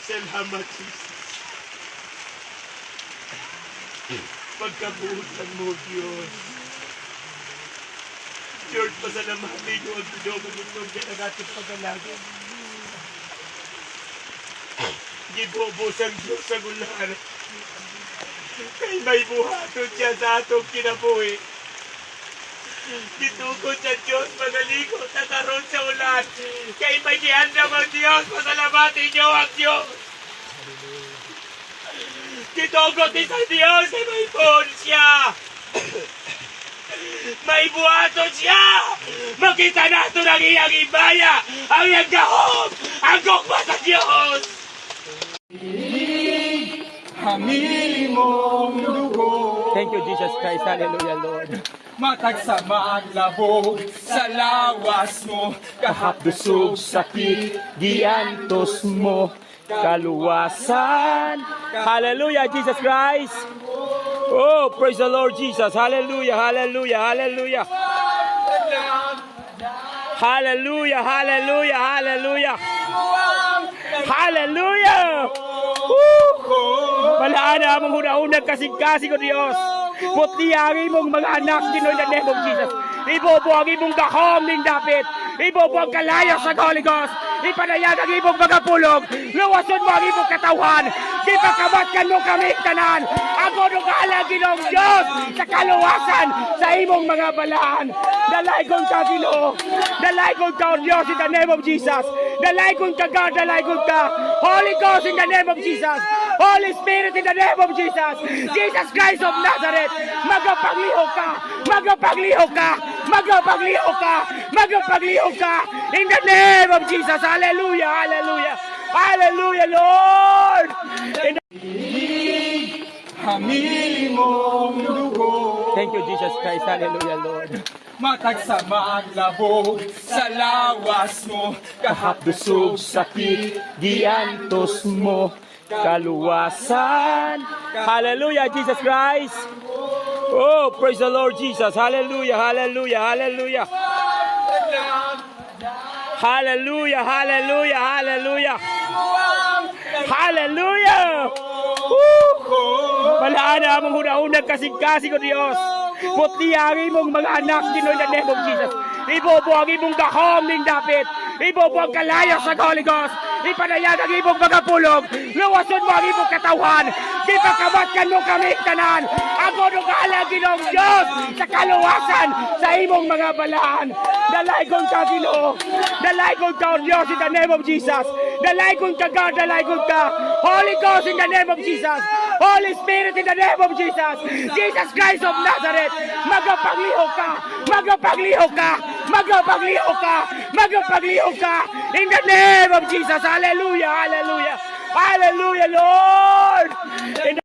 Salamat, Jesus. Pagkabuhusan mo, Diyos. Lord, pasalamatan niyo ang pinobang itong ginagating pag-alagad. Gibobos ang Diyos sa ulan. Kay may buhaton siya sa atong kinabuhi. Gitukod sa Diyos, magalikot na karoon sa ulan. Kay may gihandam ang Diyos, pasalamatin niyo ang Diyos. Gitukod din sa Diyos, kay may buhon siya. May buhaton siya. Makita nato ng iyang ibaya, ang iyang gahom, ang gugma sa Diyos. Hamili mong dugo. Thank you, Jesus Christ. Hallelujah, Lord. Matag sa maglabog sa lawas mo. Kahapdusog sakit, giantos mo, kaluwasan. Hallelujah, Jesus Christ. Oh, praise the Lord Jesus. Hallelujah, hallelujah, hallelujah. Hallelujah, hallelujah, hallelujah. Hallelujah. Malaan na among hunahunag kasing-kasing o Diyos. Putli ang imong mga anak, Ginoy, in the name of Jesus. Ibobo ang imong gahom ning dapit. Ibobo ang kalayas sa Holy Ghost. Ipanayag ang imong mga pulog. Luwason mo ang imong katawan. Di pagkabatkan mo kami tanan. Ako nung Ginoong Diyos sa kaluwasan sa imong mga balaan. Dalaygon ka, Ginoo. Dalaygon ka, O Diyos, in the name of Jesus. Dalaygon ka, God. Dalaygon ka. Holy Ghost, in the name of Jesus. Holy Spirit, in the name of Jesus. Jesus Christ of Nazareth. Magapagliho ka. Magapagliho ka. Magapagliho ka. Magapagliho ka. In the name of Jesus. Hallelujah. Hallelujah. Hallelujah, Lord. Hamili mong dugo. Thank you, Jesus Christ. Hallelujah, Lord. Matag sa maglabog sa lawas mo. Kahapdusog sakit, giantos mo, kaluwasan. Hallelujah, Jesus Christ. Oh, praise the Lord Jesus. Hallelujah, hallelujah, hallelujah. Hallelujah, hallelujah, hallelujah. Hallelujah. Malaan na among hunahunag kasing-kasing o Diyos. Putli ang imong mga anak, Ginoy, in the name of Jesus. Ibobo ang imong gahom ning dapit. Ibobo ang kalayas sa Holy Ghost. Ipanayag ang imong mga pulog. Luwason mo ang imong katawan. Di pagkabatkan mo kami tanan. Ako nung Ginoong Diyos sa kaluwasan sa imong mga balaan. Dalaygon ka, Ginoo. Dalaygon ka, O Diyos, in the name of Jesus. Dalaygon ka, God. Dalaygon ka. Holy Ghost, in the name of Jesus. Holy Spirit, in the name of Jesus. Jesus Christ of Nazareth. Magapagliho ka. Magapagliho ka. Magapagliho ka. Magapagliho ka. In the name of Jesus. Hallelujah. Hallelujah. Hallelujah, Lord.